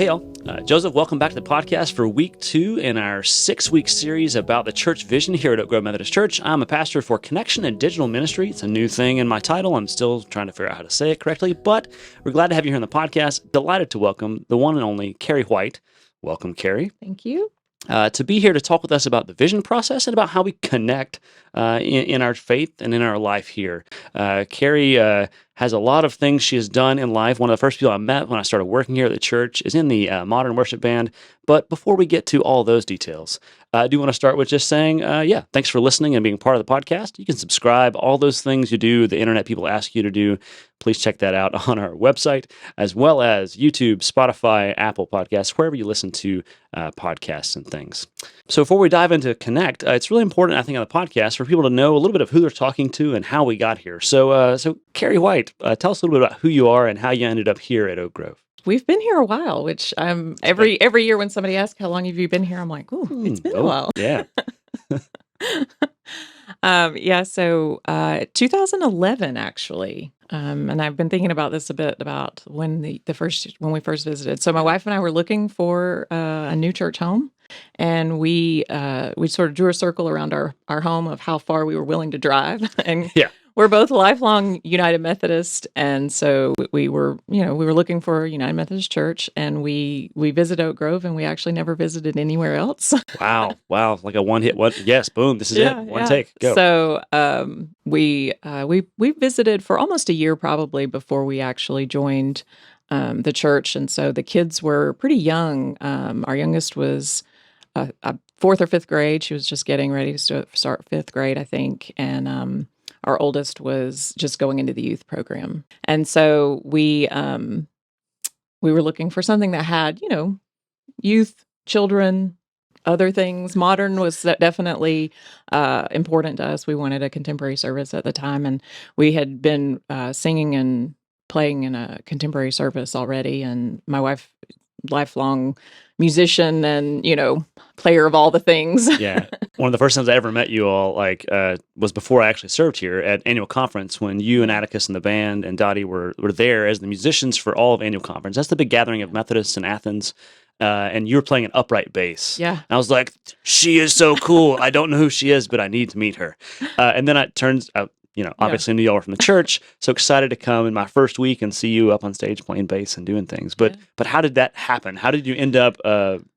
Hey, y'all. Joseph, welcome back to the podcast for week 2 in our 6-week series about the church vision here at Oak Grove Methodist Church. I'm a pastor for Connection and Digital Ministry. It's a new thing in my title. I'm still trying to figure out how to say it correctly, but we're glad to have you here on the podcast. Delighted to welcome the one and only Kari White. Welcome, Kari. Thank you. To be here to talk with us about the vision process and about how we connect in our faith and in our life here. Kari has a lot of things she has done in life. One of the first people I met when I started working here at the church is in the modern worship band. But before we get to all those details, I do want to start with just saying, thanks for listening and being part of the podcast. You can subscribe, all those things you do, the internet people ask you to do. Please check that out on our website, as well as YouTube, Spotify, Apple Podcasts, wherever you listen to podcasts and things. So before we dive into Connect, it's really important, I think, on the podcast for people to know a little bit of who they're talking to and how we got here. So Kari White, tell us a little bit about who you are and how you ended up here at Oak Grove. We've been here a while, which every year when somebody asks how long have you been here, I'm like, ooh, it's been a while. Yeah. 2011 actually. And I've been thinking about this a bit about when we first visited. So my wife and I were looking for a new church home, and we sort of drew a circle around our home of how far we were willing to drive. And yeah. We're both lifelong United Methodist, and so we were looking for a United Methodist church, and we visited Oak Grove, and we actually never visited anywhere else. Wow, like a one hit. Yes, boom, this is it. One take, go. So we visited for almost a year probably before we actually joined the church, and so the kids were pretty young. Our youngest was a 4th or 5th grade. She was just getting ready to start 5th grade, I think, and our oldest was just going into the youth program. And so we were looking for something that had, youth, children, other things. Modern was definitely important to us. We wanted a contemporary service at the time, and we had been singing and playing in a contemporary service already. And my wife, lifelong musician and, player of all the things. Yeah. One of the first times I ever met you all, was before I actually served here at annual conference when you and Atticus and the band and Dottie were there as the musicians for all of annual conference. That's the big gathering of Methodists in Athens. And you were playing an upright bass. Yeah. And I was like, she is so cool. I don't know who she is, but I need to meet her. And then it turns out, obviously knew y'all were from the church, so excited to come in my first week and see you up on stage playing bass and doing things. But how did that happen? How did you end up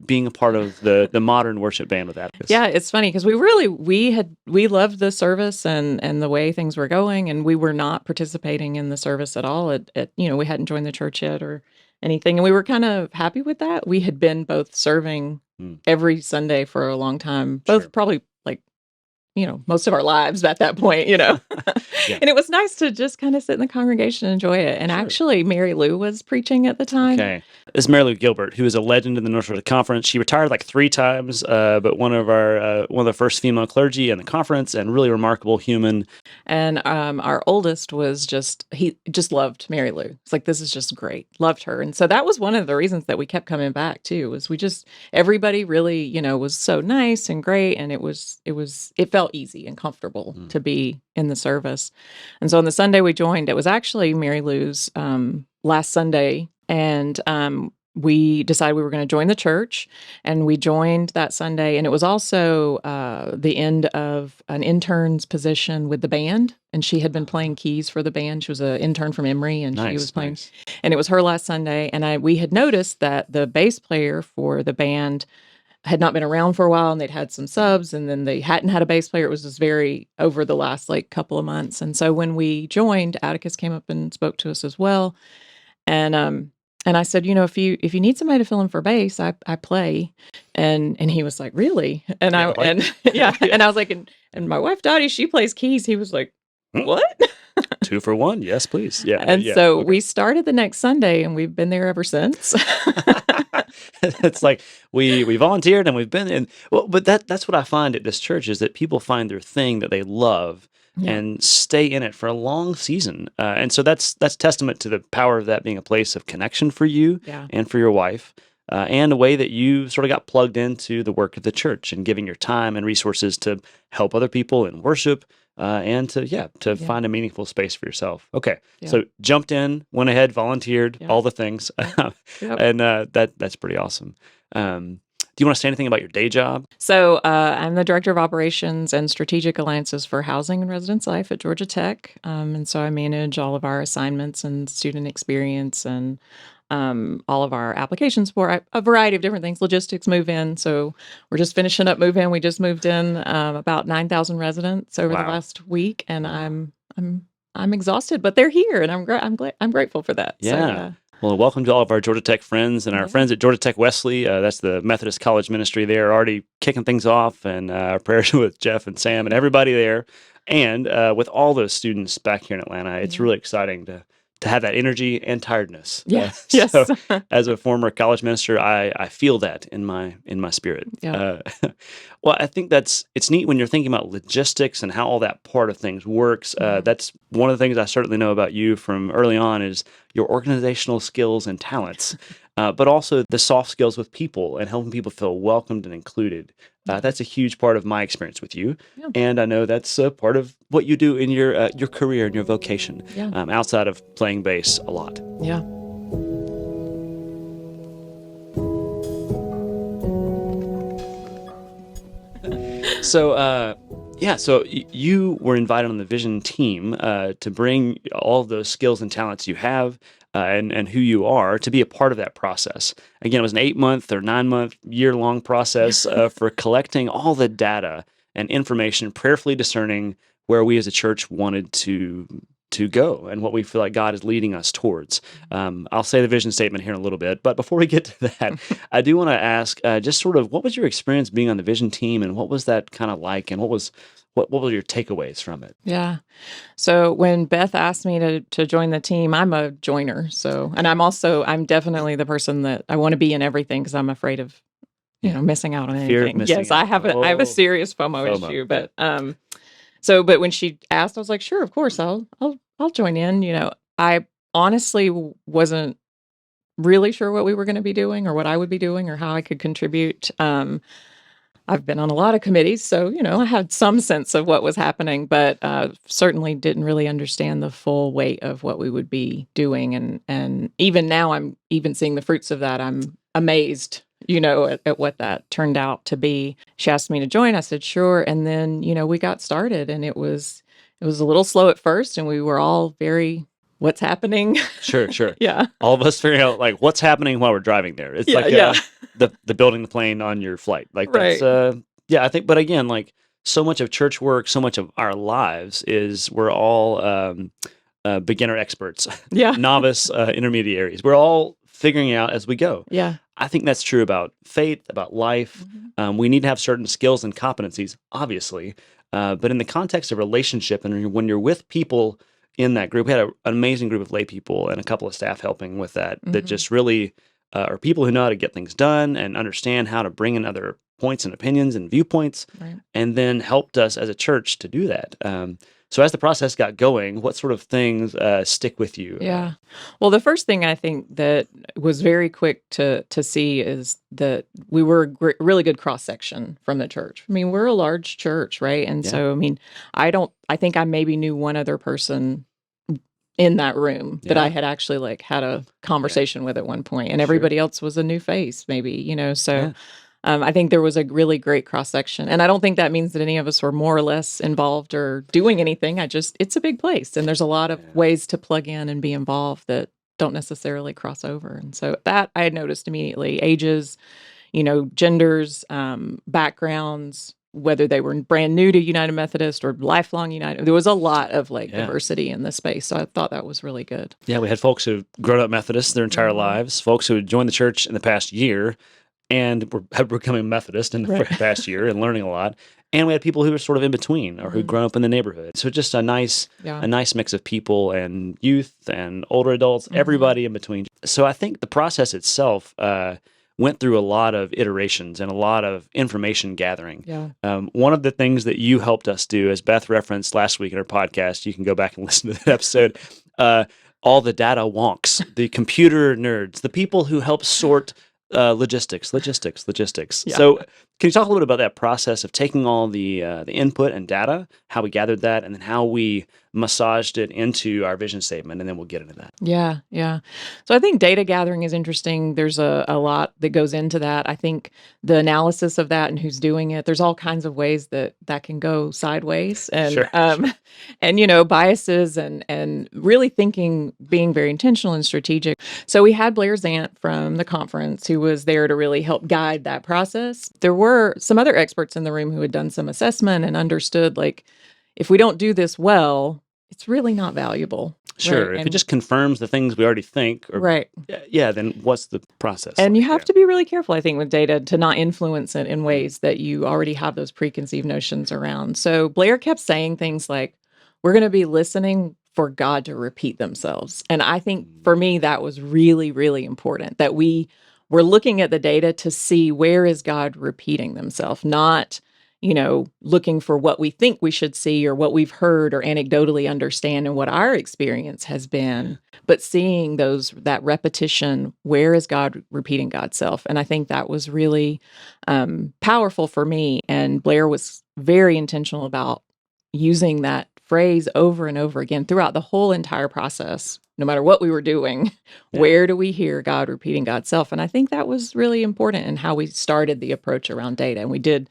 being a part of the modern worship band with Atticus? Yeah, it's funny because we loved the service and the way things were going, and we were not participating in the service at all. We hadn't joined the church yet or anything, and we were kind of happy with that. We had been both serving every Sunday for a long time, both probably most of our lives at that point, Yeah. And it was nice to just kind of sit in the congregation and enjoy it. And actually, Mary Lou was preaching at the time. Okay. This is Mary Lou Gilbert, who is a legend in the North Florida Conference. She retired like 3 times, but one of the first female clergy in the conference, and really remarkable human. And our oldest he just loved Mary Lou. It's like, this is just great. Loved her. And so that was one of the reasons that we kept coming back too, was everybody really, was so nice and great. And it felt easy and comfortable to be in the service. And so on the Sunday we joined, it was actually Mary Lou's last Sunday, and we decided we were going to join the church, and we joined that Sunday. And it was also the end of an intern's position with the band, and she had been playing keys for the band. She was an intern from Emory, and she was playing, and it was her last Sunday. And we had noticed that the bass player for the band had not been around for a while, and they'd had some subs, and then they hadn't had a bass player. It was just very over the last couple of months. And so when we joined, Atticus came up and spoke to us as well. And I said, if you need somebody to fill in for bass, I play. And he was like, really? And I was like, and my wife Dottie, she plays keys. He was like, what? 2 for 1. Yes, please. Yeah. And so we started the next Sunday, and we've been there ever since. It's like we volunteered and we've been in. Well, but that's what I find at this church is that people find their thing that they love and stay in it for a long season. And so that's testament to the power of that being a place of connection for you and for your wife. And a way that you sort of got plugged into the work of the church and giving your time and resources to help other people in worship, and to find a meaningful space for yourself. Okay, Yeah. so jumped in, went ahead, volunteered, Yeah. all the things, Yep. and that's pretty awesome. Do you want to say anything about your day job? So I'm the Director of Operations and Strategic Alliances for Housing and Residence Life at Georgia Tech. And so I manage all of our assignments and student experience and all of our applications for a variety of different things, logistics, move-in. So we're just finishing up move-in. We just moved in about 9,000 residents over the Wow. last week, and I'm exhausted, but they're here, and I'm grateful for that. So, Yeah. Well, welcome to all of our Georgia Tech friends and our friends at Georgia Tech Wesley. That's the Methodist College Ministry. They are already kicking things off, and our prayers with Jeff and Sam and everybody there. And with all those students back here in Atlanta, it's really exciting to have that energy and tiredness. Yeah. So, Yes. as a former college minister, I feel that in my spirit. Yeah. Well, I think it's neat when you're thinking about logistics and how all that part of things works. That's one of the things I certainly know about you from early on is your organizational skills and talents, but also the soft skills with people and helping people feel welcomed and included. That's a huge part of my experience with you, and I know that's a part of what you do in your career and your vocation, outside of playing bass a lot. Yeah. So, so you were invited on the Vision team to bring all of those skills and talents you have and who you are to be a part of that process. Again, it was an 8-month or 9-month, year-long process for collecting all the data and information, prayerfully discerning where we as a church wanted to go and what we feel like God is leading us towards. I'll say the vision statement here in a little bit, but before we get to that, I do want to ask just sort of what was your experience being on the vision team and what was that kind of like and what were your takeaways from it? Yeah. So when Beth asked me to join the team, I'm a joiner. So, and I'm definitely the person that I want to be in everything because I'm afraid of, missing out on Fear of anything. missing Yes, I out. have a serious FOMO issue, but but when she asked, I was like, sure, of course, I'll join in. I honestly wasn't really sure what we were going to be doing or what I would be doing or how I could contribute. I've been on a lot of committees, so, I had some sense of what was happening, but certainly didn't really understand the full weight of what we would be doing. And even now, I'm even seeing the fruits of that. I'm amazed, at what that turned out to be. She asked me to join. I said, sure. And then, we got started, and it was a little slow at first, and we were all very, what's happening? Sure. Yeah. All of us figuring out like what's happening while we're driving there. It's the building the plane on your flight. Like that's I think, but again, like so much of church work, so much of our lives is we're all beginner experts, novice intermediaries. We're all figuring out as we go. Yeah. I think that's true about faith, about life. We need to have certain skills and competencies, obviously, but in the context of relationship and when you're with people in that group, we had an amazing group of lay people and a couple of staff helping with that just really are people who know how to get things done and understand how to bring in other points and opinions and viewpoints, and then helped us as a church to do that. So as the process got going, what sort of things stick with you? Yeah. Well, the first thing I think that was very quick to see is that we were a really good cross-section from the church. I mean, we're a large church, right? And so, I mean, I think I maybe knew one other person in that room that I had actually had a conversation with at one point, and everybody else was a new face, maybe, so... I think there was a really great cross-section. And I don't think that means that any of us were more or less involved or doing anything. It's a big place. And there's a lot of ways to plug in and be involved that don't necessarily cross over. And so that I had noticed immediately. Ages, genders, backgrounds, whether they were brand new to United Methodist or lifelong United. There was a lot of diversity in the space. So I thought that was really good. Yeah, we had folks who've grown up Methodist their entire lives, folks who had joined the church in the past year, and we're becoming Methodist in the past year and learning a lot. And we had people who were sort of in between or who'd grown up in the neighborhood. So just a nice mix of people and youth and older adults, everybody in between. So I think the process itself went through a lot of iterations and a lot of information gathering. Yeah. One of the things that you helped us do, as Beth referenced last week in our podcast, you can go back and listen to that episode, all the data wonks, the computer nerds, the people who help sort logistics. Yeah. So, can you talk a little bit about that process of taking all the input and data, how we gathered that, and then how we massaged it into our vision statement, and then we'll get into that. Yeah, yeah. So I think data gathering is interesting. There's a lot that goes into that. I think the analysis of that and who's doing it, there's all kinds of ways that that can go sideways, and Sure. and biases, and really thinking, being very intentional and strategic. So we had Blair Zant from the conference who was there to really help guide that process. There were some other experts in the room who had done some assessment and understood, like, if we don't do this well, it's really not valuable. Sure. Right. If it just confirms the things we already think, or Right. yeah, then what's the process? And you like? have to be really careful, I think, with data to not influence it in ways that you already have those preconceived notions around. So Blair kept saying things like, we're going to be listening for God to repeat themselves. And I think for me, that was really, really important, that we were looking at the data to see, where is God repeating themselves, not looking for what we think we should see or what we've heard or anecdotally understand and what our experience has been, but seeing that repetition, where is God repeating God's self? And I think that was really powerful for me. And Blair was very intentional about using that phrase over and over again throughout the whole entire process, no matter what we were doing. Yeah. Where do we hear God repeating God's self? And I think that was really important in how we started the approach around data. And we did,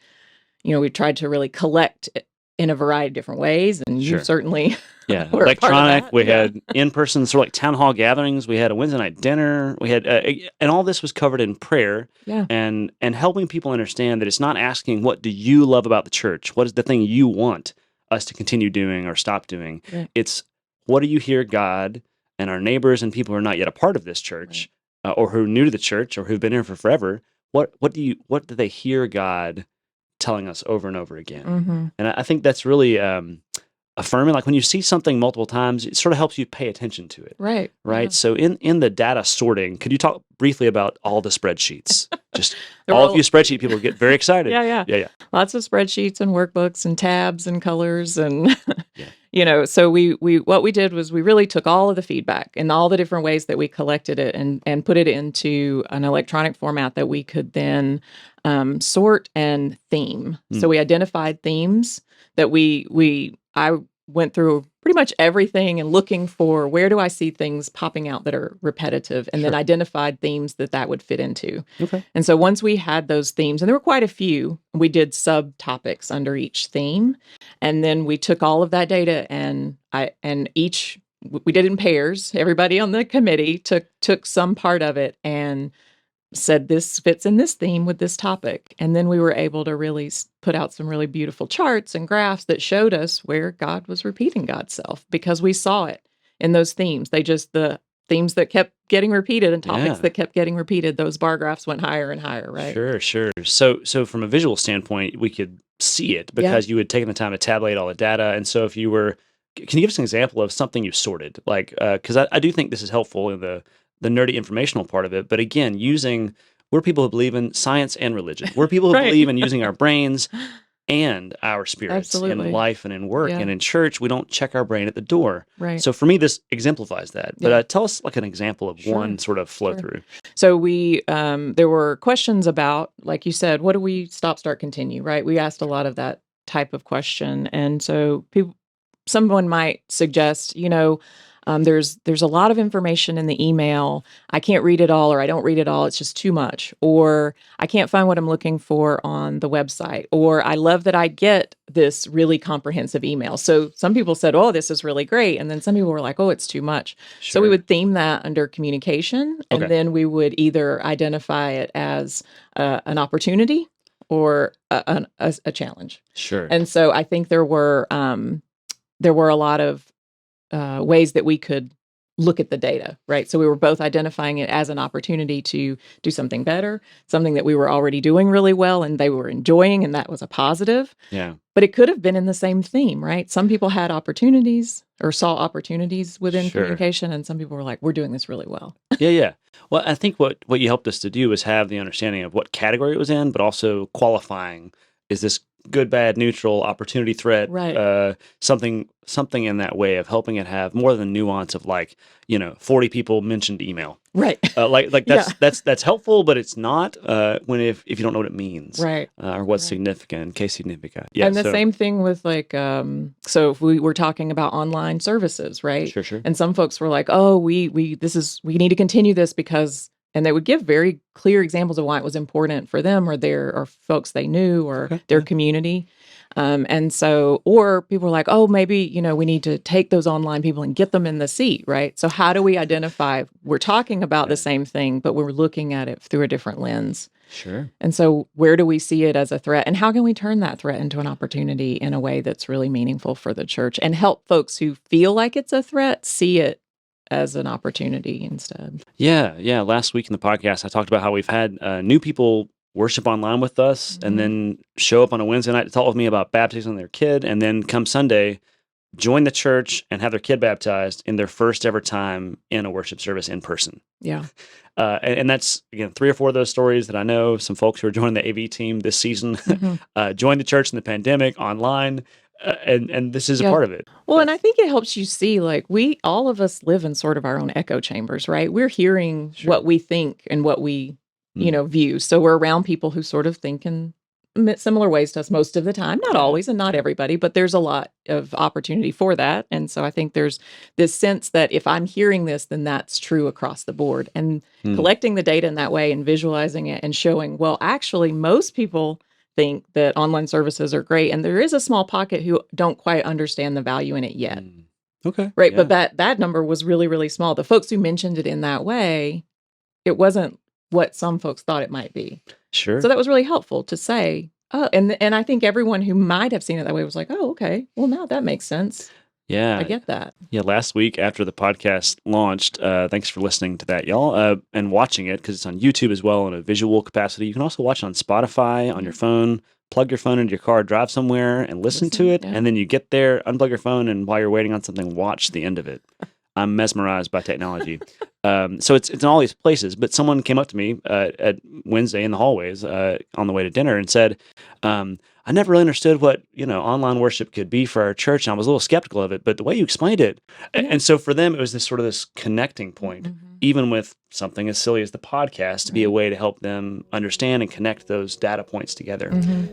we tried to really collect in a variety of different ways, and you Sure. certainly Yeah, were a part of electronic. that. We Yeah. had in-person, sort of like town hall gatherings. We had a Wednesday night dinner. We had, and all this was covered in prayer, Yeah. and helping people understand that it's not asking, what do you love about the church? What is the thing you want us to continue doing or stop doing? Right. It's, what do you hear God and our neighbors and people who are not yet a part of this church, or who are new to the church or who've been here for forever? What do they hear God telling us over and over again? Mhm. And I think that's really affirming. Like, when you see something multiple times, it sort of helps you pay attention to it. Right. Right. Yeah. So in the data sorting, could you talk briefly about all the spreadsheets? Just There all were of you spreadsheet people get very excited. Yeah. Yeah. Lots of spreadsheets and workbooks and tabs and colors and Yeah. so we what we did was we really took all of the feedback and all the different ways that we collected it and put it into an electronic format that we could then sort and theme. So we identified themes that I went through pretty much everything and looking for, where do I see things popping out that are repetitive, and then Sure. identified themes that would fit into. Okay. And so once we had those themes, and there were quite a few, we did subtopics under each theme. And then we took all of that data and we did in pairs. Everybody on the committee took some part of it and said, this fits in this theme with this topic. And then we were able to really put out some really beautiful charts and graphs that showed us where God was repeating God's self, because we saw it in those themes. The themes that kept getting repeated and topics that kept getting repeated, those bar graphs went higher and higher, right? Sure. So from a visual standpoint, we could see it because you had taken the time to tabulate all the data. And so if you were, can you give us an example of something you sorted? Like, because I do think this is helpful in the nerdy informational part of it. But again, we're people who believe in science and religion. We're people who Right. believe in using our brains and our spirits Absolutely. in life and in work. Yeah. And in church, we don't check our brain at the door. Right. So for me, this exemplifies that. But Yeah. tell us like an example of Sure. one sort of flow Sure. through. So there were questions about, like you said, what do we stop, start, continue, right? We asked a lot of that type of question. And so someone might suggest, there's a lot of information in the email. I can't read it all, or I don't read it all. It's just too much. Or I can't find what I'm looking for on the website. Or I love that I get this really comprehensive email. So some people said, oh, this is really great. And then some people were like, oh, it's too much. So we would theme that under communication. And then we would either identify it as an opportunity or a challenge. Sure. And so I think there were a lot of ways that we could look at the data, right? So we were both identifying it as an opportunity to do something better, something that we were already doing really well and they were enjoying, and that was a positive. Yeah. But it could have been in the same theme, right? Some people had opportunities or saw opportunities within Sure. communication, and some people were like, we're doing this really well. Yeah. Well, I think what you helped us to do is have the understanding of what category it was in, but also qualifying, is this good, bad, neutral, opportunity, threat, Right. something in that way of helping it have more than nuance of like, 40 people mentioned email. Right. Like Yeah. that's helpful, but it's not when if you don't know what it means Right. or what's Right. significant, que significa. Yeah. And the So same thing with like, so if we were talking about online services, right? sure. And some folks were like, oh, we need to continue this because, and they would give very clear examples of why it was important for them or folks they knew or Okay. their Yeah. community. And so, or people were like, oh, maybe, we need to take those online people and get them in the seat, right? So how do we identify we're talking about the Yeah. same thing, but we're looking at it through a different lens? Sure. And so where do we see it as a threat? And how can we turn that threat into an opportunity in a way that's really meaningful for the church and help folks who feel like it's a threat see it as an opportunity instead? Yeah. Yeah. Last week in the podcast, I talked about how we've had new people worship online with us and Mhm. then show up on a Wednesday night to talk with me about baptizing their kid, and then come Sunday join the church and have their kid baptized in their first ever time in a worship service in person. Yeah. And that's, again, 3 or 4 of those stories that I know. Some folks who are joining the AV team this season Mhm. joined the church in the pandemic online, and this is a Yeah. part of it. Well, and I think it helps you see, like, all of us live in sort of our own echo chambers, right? We're hearing Sure. what we think and what we, Mm. view. So we're around people who sort of think in similar ways to us most of the time. Not Yeah. always and not Yeah. everybody, but there's a lot of opportunity for that. And so I think there's this sense that if I'm hearing this, then that's true across the board. And Mm. collecting the data in that way and visualizing it and showing, well, actually, most people think that online services are great, and there is a small pocket who don't quite understand the value in it yet. Mm. Okay. Right, Yeah. but that number was really, really small. The folks who mentioned it in that way, it wasn't what some folks thought it might be. Sure. So that was really helpful to say, oh, and I think everyone who might have seen it that way was like, oh, okay, well, now that makes sense. I Yeah. get that. Yeah, last week after the podcast launched, thanks for listening to that, y'all, and watching it because it's on YouTube as well in a visual capacity. You can also watch it on Spotify on your phone. Plug your phone into your car, drive somewhere, and listen to it. Yeah. And then you get there, unplug your phone, and while you're waiting on something, watch the end of it. I'm mesmerized by technology. So it's in all these places. But someone came up to me at Wednesday in the hallways on the way to dinner and said, I never really understood what online worship could be for our church, and I was a little skeptical of it. But the way you explained it, Yeah. and so for them, it was this connecting point, Mhm. even with something as silly as the podcast, to be a Right. way to help them understand and connect those data points together. Mhm.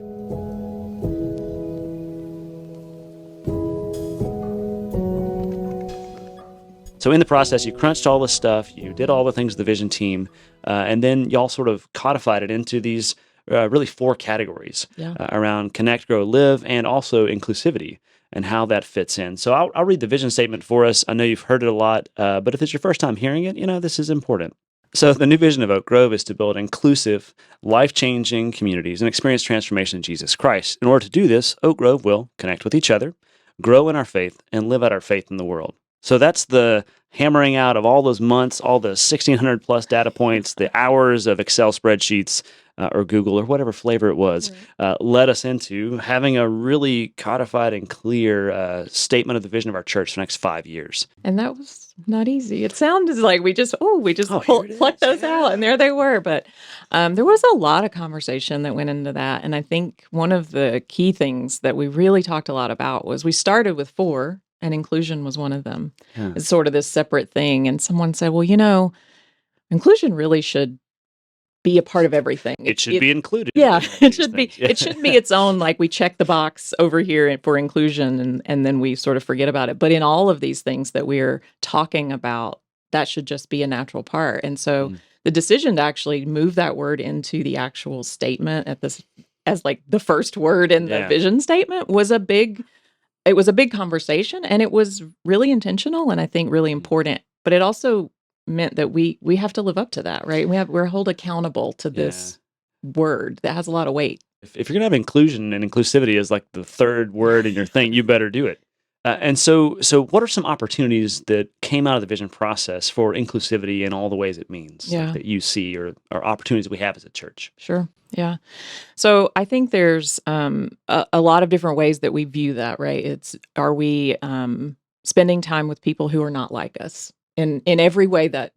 So in the process, you crunched all this stuff, you did all the things with the vision team, and then y'all sort of codified it into these really 4 categories Yeah. around connect, grow, live, and also inclusivity and how that fits in. So I'll read the vision statement for us. I know you've heard it a lot, but if it's your first time hearing it, this is important. So the new vision of Oak Grove is to build inclusive, life-changing communities and experience transformation in Jesus Christ. In order to do this, Oak Grove will connect with each other, grow in our faith, and live out our faith in the world. So that's the hammering out of all those months, all the 1,600 plus data points, the hours of Excel spreadsheets or Google or whatever flavor it was, led us into having a really codified and clear statement of the vision of our church for the next 5 years. And that was not easy. It sounded like we just Oh, here it plucked is. those out, and there they were. But there was a lot of conversation that went into that. And I think one of the key things that we really talked a lot about was we started with 4, and inclusion was one of them. Yeah. It's sort of this separate thing. And someone said, well, inclusion really should be a part of everything. It should be included. Yeah, in all it these should be. things. Yeah. It shouldn't be its own. Like we check the box over here for inclusion, and then we sort of forget about it. But in all of these things that we're talking about, that should just be a natural part. And so the decision to actually move that word into the actual statement as like the first word in the vision statement was a big conversation, and it was really intentional and I think really important. But it also meant that we have to live up to that, right? We're held accountable to this word that has a lot of weight. If you're gonna have inclusion and inclusivity as like the third word in your thing, you better do it. And so what are some opportunities that came out of the vision process for inclusivity in all the ways it means that you see, or opportunities we have as a church? Sure. Yeah. So I think there's a lot of different ways that we view that, right? Are we spending time with people who are not like us in every way that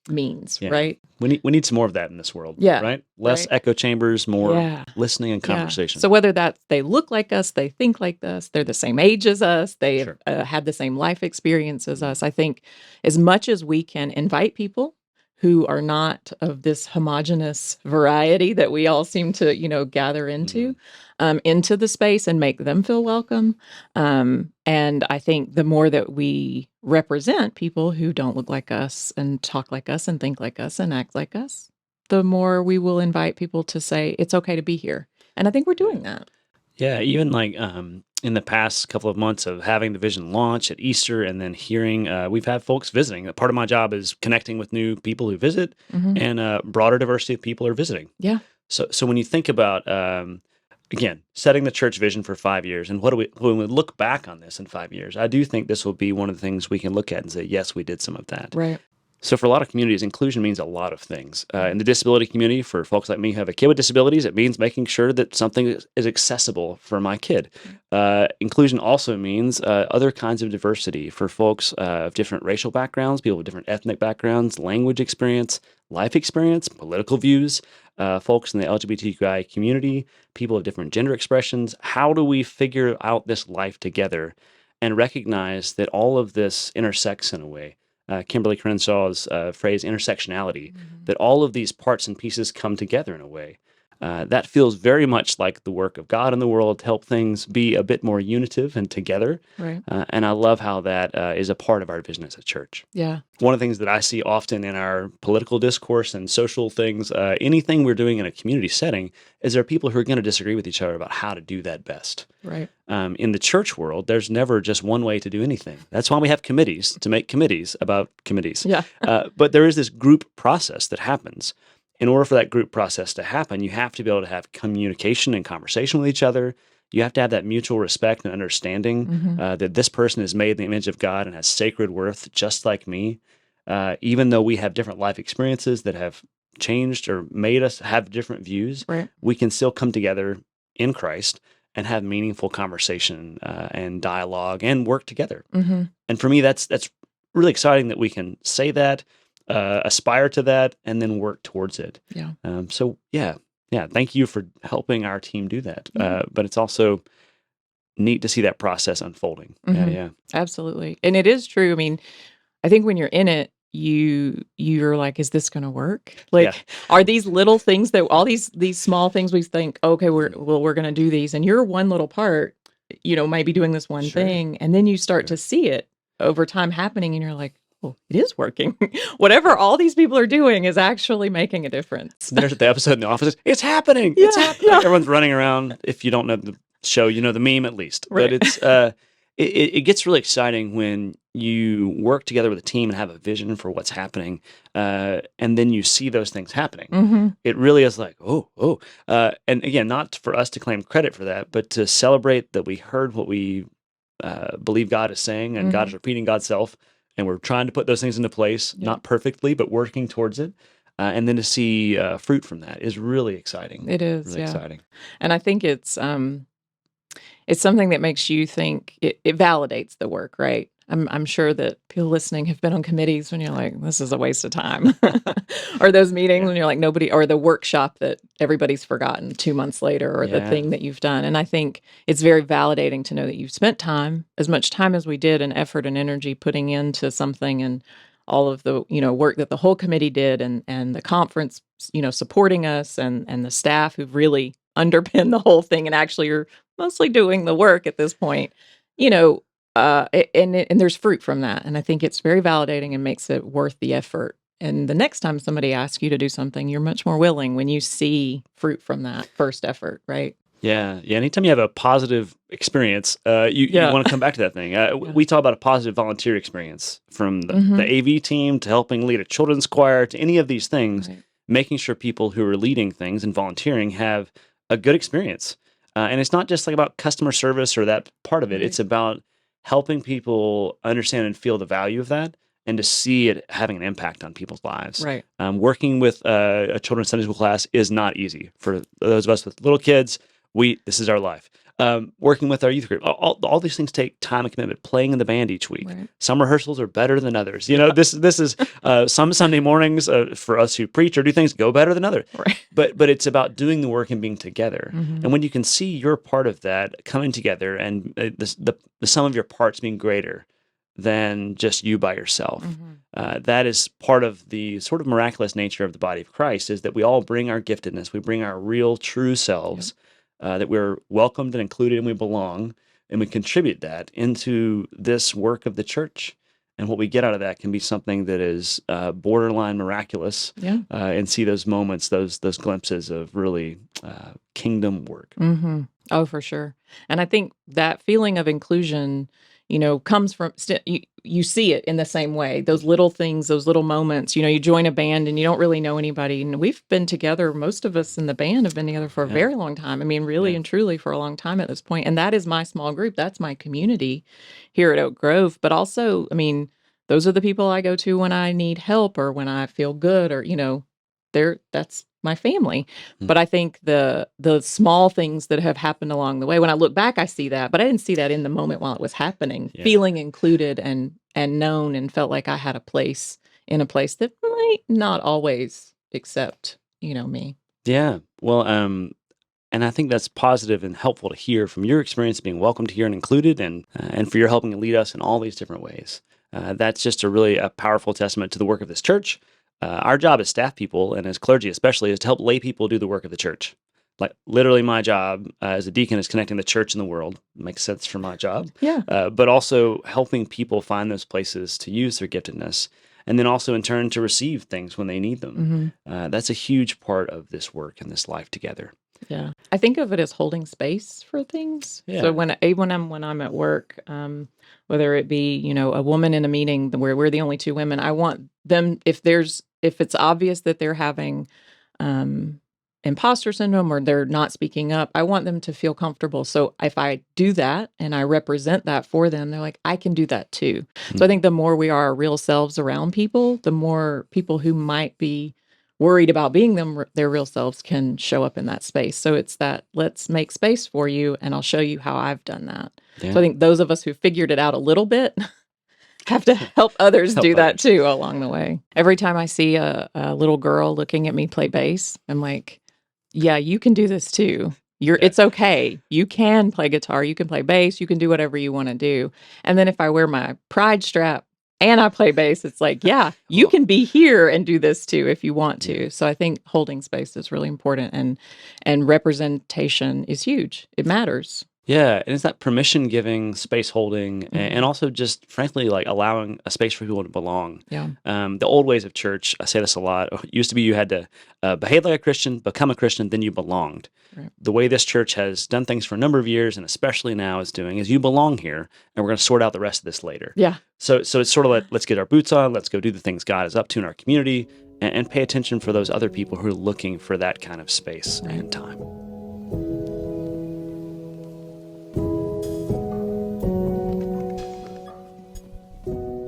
means, Yeah. right? We need some more of that in this world. Yeah, Right? Less right. echo chambers, more Yeah. listening and Yeah. conversation. So whether that's they look like us, they think like us, they're the same age as us, they Sure. had the same life experience as us. I think as much as we can invite people who are not of this homogenous variety that we all seem to, gather into the space and make them feel welcome. And I think the more that we represent people who don't look like us and talk like us and think like us and act like us, the more we will invite people to say it's okay to be here. And I think we're doing that. Yeah, even like in the past couple of months of having the vision launch at Easter and then hearing, we've had folks visiting. Part of my job is connecting with new people who visit, and a broader diversity of people are visiting. Yeah. So when you think about, again, setting the church vision for 5 years, and when we look back on this in 5 years, I do think this will be one of the things we can look at and say, yes, we did some of that. Right. So for a lot of communities, inclusion means a lot of things. In the disability community, for folks like me who have a kid with disabilities, it means making sure that something is accessible for my kid. Inclusion also means other kinds of diversity for folks of different racial backgrounds, people with different ethnic backgrounds, language experience, life experience, political views, folks in the LGBTQI community, people of different gender expressions. How do we figure out this life together and recognize that all of this intersects in a way? Kimberly Crenshaw's phrase, intersectionality, that all of these parts and pieces come together in a way. That feels very much like the work of God in the world to help things be a bit more unitive and together. Right. And I love how that is a part of our vision as a church. Yeah. One of the things that I see often in our political discourse and social things, anything we're doing in a community setting, is there are people who are going to disagree with each other about how to do that best. Right. In the church world, there's never just one way to do anything. That's why we have committees, to make committees about committees. Yeah. But there is this group process that happens. In order for that group process to happen, you have to be able to have communication and conversation with each other. You have to have that mutual respect and understanding that this person is made in the image of God and has sacred worth just like me. Even though we have different life experiences that have changed or made us have different views, Right. we can still come together in Christ and have meaningful conversation and dialogue and work together. And for me, that's really exciting that we can say that, aspire to that, and then work towards it. Yeah. So thank you for helping our team do that. But it's also neat to see that process unfolding. Yeah. Absolutely. And it is true. I mean, I think when you're in it, you're like, is this going to work? Like, are these little things that all these small things we think, okay, we're going to do these, and you're one little part, maybe doing this one thing, and then you start to see it over time happening, and you're like, well, it is working. Whatever all these people are doing is actually making a difference. There's the episode in the office. It's happening. It's happening. Yeah. Everyone's running around. If you don't know the show, you know the meme at least. Right. But it's it gets really exciting when you work together with a team and have a vision for what's happening, and then you see those things happening. It really is like, and again, not for us to claim credit for that, but to celebrate that we heard what we believe God is saying, and God is repeating God's self, and we're trying to put those things into place, not perfectly, but working towards it. And then to see fruit from that is really exciting. It is really exciting. And I think it's something that makes you think, it validates the work, right? I'm sure that people listening have been on committees when you're like, this is a waste of time. Or those meetings when you're like, nobody, or the workshop that everybody's forgotten 2 months later, or the thing that you've done. And I think it's very validating to know that you've spent time, as much time as we did, and effort and energy putting into something, and all of the, work that the whole committee did, and the conference, supporting us, and the staff who've really underpinned the whole thing and actually are mostly doing the work at this point, and there's fruit from that. And I think it's very validating and makes it worth the effort. And the next time somebody asks you to do something, you're much more willing when you see fruit from that first effort, right? Yeah. Anytime you have a positive experience, you want to come back to that thing. We talk about a positive volunteer experience, from the AV team to helping lead a children's choir to any of these things, making sure people who are leading things and volunteering have a good experience. And it's not just like about customer service or that part of it. It's about helping people understand and feel the value of that, and to see it having an impact on people's lives. Right. Working with a children's Sunday school class is not easy. For those of us with little kids, this is our life. working with our youth group. All these things take time and commitment. Playing in the band each week. Right. Some rehearsals are better than others. This is some Sunday mornings for us who preach or do things go better than others. Right. But it's about doing the work and being together. Mhm. And when you can see you're part of that coming together and the sum of your parts being greater than just you by yourself. That is part of the sort of miraculous nature of the body of Christ, is that we all bring our giftedness, we bring our real, true selves, that we're welcomed and included and we belong, and we contribute that into this work of the church. And what we get out of that can be something that is borderline miraculous, and see those moments, those glimpses of really kingdom work. Mm-hmm. Oh, for sure. And I think that feeling of inclusion, comes from, you see it in the same way. Those little things, those little moments, you join a band and you don't really know anybody. And we've been together, most of us in the band have been together for a very long time. I mean, really and truly for a long time at this point. And that is my small group. That's my community here at Oak Grove. But also, I mean, those are the people I go to when I need help or when I feel good or, that's my family. But I think the small things that have happened along the way, when I look back, I see that, but I didn't see that in the moment while it was happening, feeling included and known and felt like I had a place in a place that might not always accept, me. Yeah. Well, and I think that's positive and helpful to hear from your experience being welcomed here and included, and for your helping to lead us in all these different ways. That's just a powerful testament to the work of this church. Our job as staff people and as clergy especially is to help lay people do the work of the church. Like literally my job as a deacon is connecting the church and the world. Makes sense for my job. Yeah. But also helping people find those places to use their giftedness, and then also in turn to receive things when they need them. That's a huge part of this work and this life together. Yeah. I think of it as holding space for things. Yeah. So when I'm at work, whether it be, a woman in a meeting where we're the only two women, I want them, if it's obvious that they're having imposter syndrome or they're not speaking up, I want them to feel comfortable. So if I do that and I represent that for them, they're like, I can do that too. So I think the more we are our real selves around people, the more people who might be worried about being their real selves can show up in that space. So it's that, let's make space for you and I'll show you how I've done that. Yeah. So I think those of us who figured it out a little bit have to help others do that too along the way. Every time I see a little girl looking at me play bass, I'm like, yeah, you can do this too. It's okay. You can play guitar, you can play bass, you can do whatever you want to do. And then if I wear my pride strap and I play bass, it's like, yeah, you can be here and do this too if you want to. So I think holding space is really important, and representation is huge. It matters. Yeah, and it's that permission-giving, space-holding, and also just, frankly, like allowing a space for people to belong. Yeah. The old ways of church, I say this a lot, it used to be you had to behave like a Christian, become a Christian, then you belonged. Right. The way this church has done things for a number of years, and especially now is doing, is you belong here, and we're going to sort out the rest of this later. Yeah. So it's sort of like, let's get our boots on, let's go do the things God is up to in our community, and pay attention for those other people who are looking for that kind of space and time.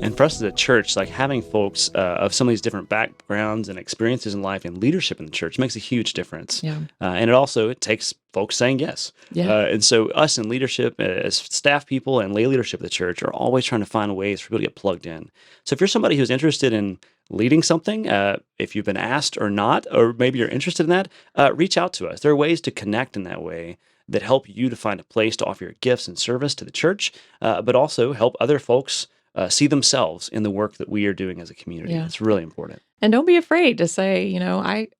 And for us as a church, like having folks of some of these different backgrounds and experiences in life and leadership in the church makes a huge difference. Yeah. And it takes folks saying yes. Yeah. And so us in leadership, as staff people and lay leadership of the church, are always trying to find ways for people to get plugged in. So if you're somebody who's interested in leading something, if you've been asked or not, or maybe you're interested in that, reach out to us. There are ways to connect in that way that help you to find a place to offer your gifts and service to the church, but also help other folks see themselves in the work that we are doing as a community. Yeah. It's really important. And don't be afraid to say,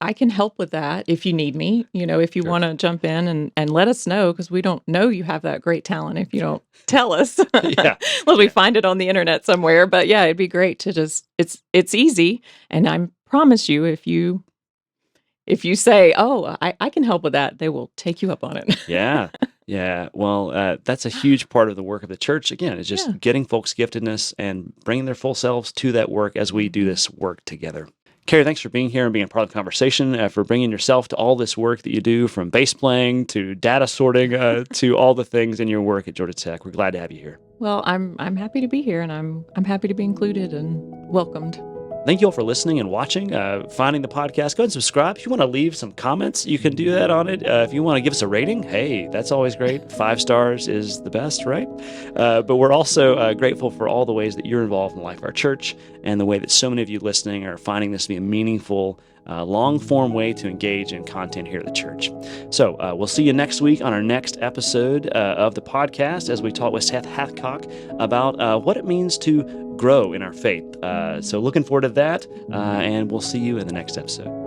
I can help with that if you need me, if you want to jump in and let us know, because we don't know you have that great talent if you don't tell us. Yeah. Well, we find it on the internet somewhere. But yeah, it'd be great to just, it's easy. And I promise you, if you say, oh, I can help with that, they will take you up on it. Yeah. Yeah. Well, that's a huge part of the work of the church. Again, it's just getting folks' giftedness and bringing their full selves to that work as we do this work together. Kari, thanks for being here and being a part of the conversation, for bringing yourself to all this work that you do, from bass playing to data sorting to all the things in your work at Georgia Tech. We're glad to have you here. Well, I'm happy to be here, and I'm happy to be included and welcomed. Thank you all for listening and watching, finding the podcast. Go ahead and subscribe. If you want to leave some comments, you can do that on it. If you want to give us a rating, hey, that's always great. 5 stars is the best, right? But we're also grateful for all the ways that you're involved in the life of our church and the way that so many of you listening are finding this to be a meaningful, long-form way to engage in content here at the church. So we'll see you next week on our next episode of the podcast as we talk with Seth Hathcock about what it means to grow in our faith. So looking forward to that, and we'll see you in the next episode.